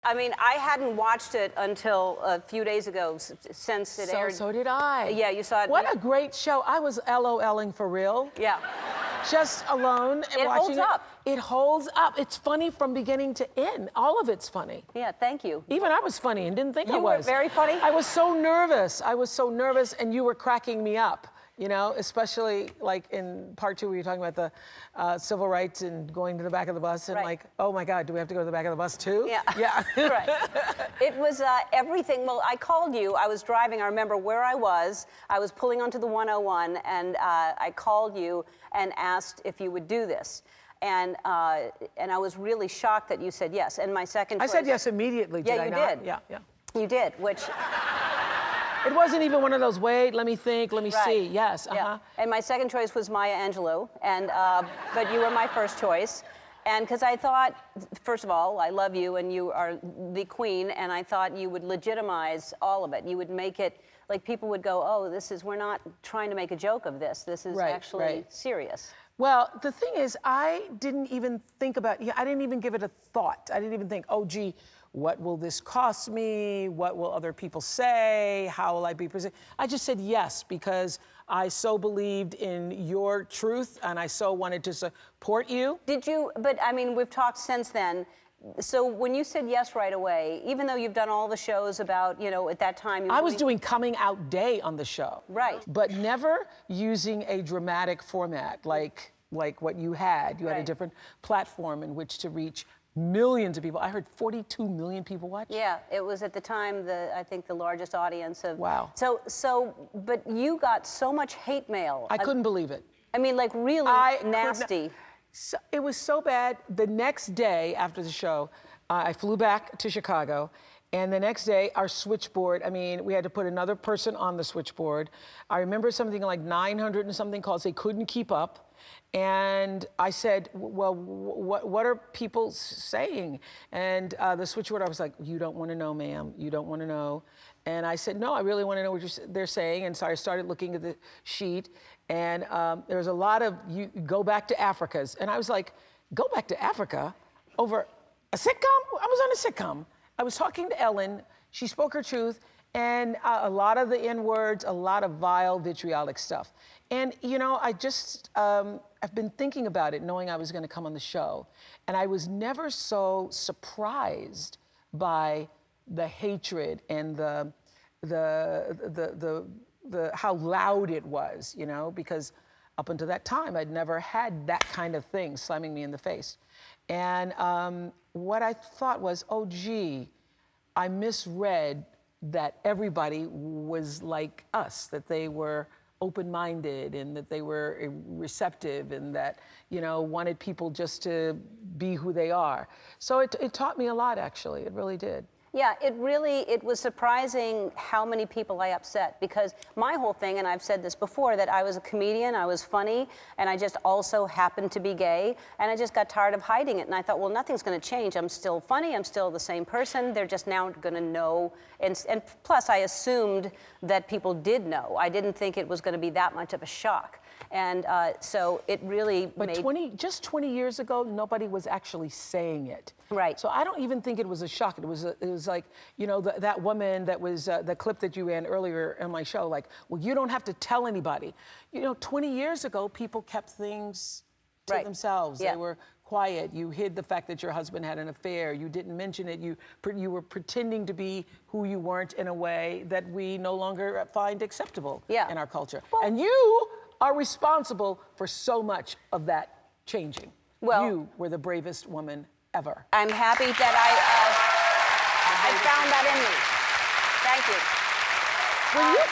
I mean, I hadn't watched it until a few days ago, since it aired. So did I. Yeah, you saw it. What a great show. I was LOLing for real. Yeah. Just alone and It watching holds up. It holds up. It's funny from beginning to end. All of it's funny. Yeah, thank you. Even I was funny and didn't think I was. You were very funny? I was so nervous. And you were cracking me up. You know, especially like in part 2 where you're talking about the civil rights and going to the back of the bus and Right. like, oh my God, do we have to go to the back of the bus too? Yeah. Yeah. Right. It was everything. Well, I called you. I was driving. I remember where I was. I was pulling onto the 101, and I called you and asked if you would do this. And I was really shocked that you said yes. And my second choice. I said yes immediately, did Yeah, I you not? did. Yeah. You did, which. It wasn't even one of those, wait, let me think, let me Right. see. Yes, Yeah. And my second choice was Maya Angelou, and but you were my first choice. And because I thought, first of all, I love you and you are the queen, and I thought you would legitimize all of it. You would make it, like people would go, oh, we're not trying to make a joke of this. This is actually serious. Well, the thing is, I didn't even think about, I didn't even give it a thought. I didn't even think, oh, gee, what will this cost me? What will other people say? How will I be presented? I just said yes because I so believed in your truth and I so wanted to support you. Did you, but I mean, we've talked since then. So when you said yes right away, even though you've done all the shows about, at that time. I was doing coming out day on the show. Right. But never using a dramatic format like what you had. You had a different platform in which to reach millions of people. I heard 42 million people watch. Yeah, it was at the time I think the largest audience of. Wow. But you got so much hate mail. I couldn't believe it. I mean, like really nasty. So, it was so bad. The next day after the show, I flew back to Chicago. And the next day, our switchboard, we had to put another person on the switchboard. I remember something like 900 and something calls. They couldn't keep up. And I said, well, what are people saying? And the switchboard, I was like, you don't want to know, ma'am. You don't want to know. And I said, no, I really want to know what they're saying. And so I started looking at the sheet. And there was a lot of, you go back to Africa's. And I was like, go back to Africa over a sitcom? I was on a sitcom. I was talking to Ellen. She spoke her truth. And a lot of the N-words, a lot of vile, vitriolic stuff. And, I just, I've been thinking about it, knowing I was going to come on the show. And I was never so surprised by the hatred and the how loud it was, because up until that time, I'd never had that kind of thing slamming me in the face. And what I thought was, oh, gee, I misread that everybody was like us, that they were open-minded and that they were receptive and that, wanted people just to be who they are. So it taught me a lot, actually. It really did. Yeah, it was surprising how many people I upset, because my whole thing, and I've said this before, that I was a comedian, I was funny, and I just also happened to be gay, and I just got tired of hiding it, and I thought, well, nothing's gonna change. I'm still funny, I'm still the same person, they're just now gonna know, and plus I assumed that people did know. I didn't think it was gonna be that much of a shock. And so it really made... just 20 years ago, nobody was actually saying it. Right. So I don't even think it was a shock. It was like, that woman that was, the clip that you ran earlier in my show, like, well, you don't have to tell anybody. 20 years ago, people kept things to themselves. Yeah. They were quiet. You hid the fact that your husband had an affair. You didn't mention it. You were pretending to be who you weren't in a way that we no longer find acceptable in our culture. Well, and you are responsible for so much of that changing. Well, you were the bravest woman ever. I'm happy that I found that in me. Thank you. When you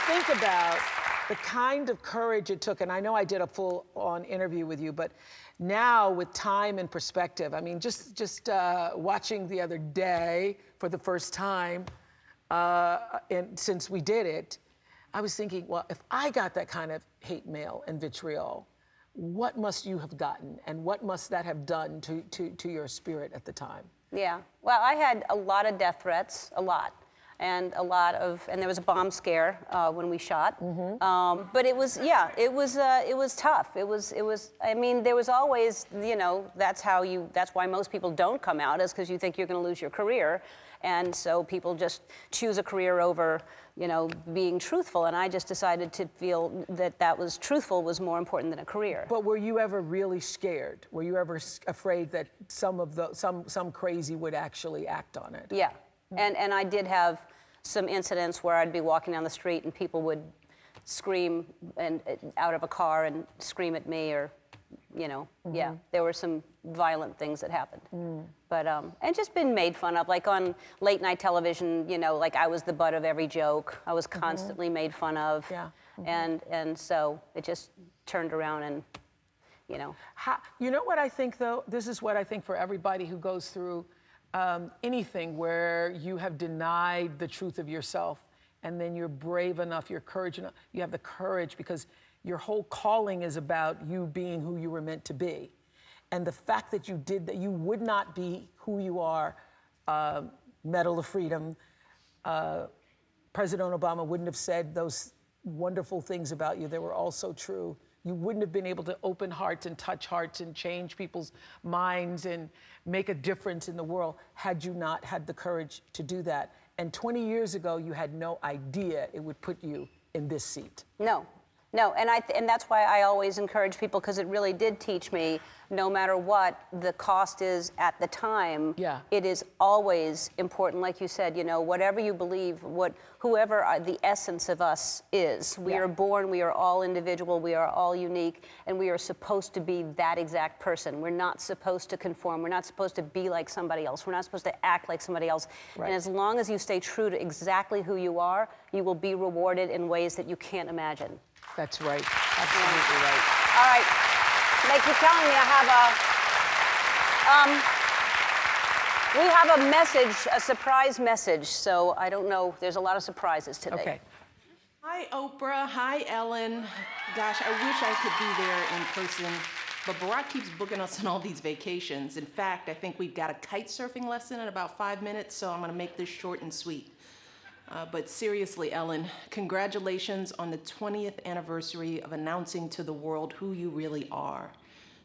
think about the kind of courage it took, and I know I did a full-on interview with you, but now with time and perspective, just watching the other day for the first time since we did it, I was thinking, well, if I got that kind of hate mail and vitriol, what must you have gotten, and what must that have done to your spirit at the time? Yeah, well, I had a lot of death threats, a lot. and and there was a bomb scare when we shot. But it was, yeah, it was tough. It was. I mean, there was always, you know, that's why most people don't come out, is because you think you're going to lose your career, and so people just choose a career over, you know, being truthful. And I just decided to feel that was truthful was more important than a career. But were you ever really scared? Were you ever afraid that some crazy would actually act on it? Yeah, and I did have some incidents where I'd be walking down the street and people would scream and out of a car and scream at me, or, you know, yeah, there were some violent things that happened. But and just been made fun of, like on late night television, you know, like I was the butt of every joke. I was constantly made fun of. Yeah. And so it just turned around and, you know. You know what I think, though? This is what I think for everybody who goes through anything where you have denied the truth of yourself, and then you're brave enough, you're courage enough, you have the courage, because your whole calling is about you being who you were meant to be. And the fact that you did that, you would not be who you are, Medal of Freedom, President Obama wouldn't have said those wonderful things about you. They were all so true. You wouldn't have been able to open hearts and touch hearts and change people's minds and make a difference in the world had you not had the courage to do that. And 20 years ago, you had no idea it would put you in this seat. No, and that's why I always encourage people, because it really did teach me, no matter what the cost is at the time, it is always important, like you said, you know, whatever you believe, whoever the essence of us is. We are born, we are all individual, we are all unique, and we are supposed to be that exact person. We're not supposed to conform. We're not supposed to be like somebody else. We're not supposed to act like somebody else. Right. And as long as you stay true to exactly who you are, you will be rewarded in ways that you can't imagine. That's right. Absolutely right. All right. They keep telling me we have a message, a surprise message. So I don't know. There's a lot of surprises today. Okay. Hi, Oprah. Hi, Ellen. Gosh, I wish I could be there in person, but Barack keeps booking us on all these vacations. In fact, I think we've got a kite surfing lesson in about 5 minutes, so I'm going to make this short and sweet. But seriously, Ellen, congratulations on the 20th anniversary of announcing to the world who you really are.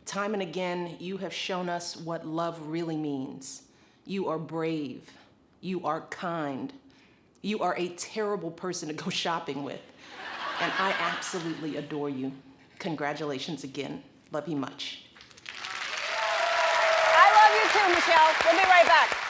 Time and again, you have shown us what love really means. You are brave. You are kind. You are a terrible person to go shopping with. And I absolutely adore you. Congratulations again. Love you much. I love you too, Michelle. We'll be right back.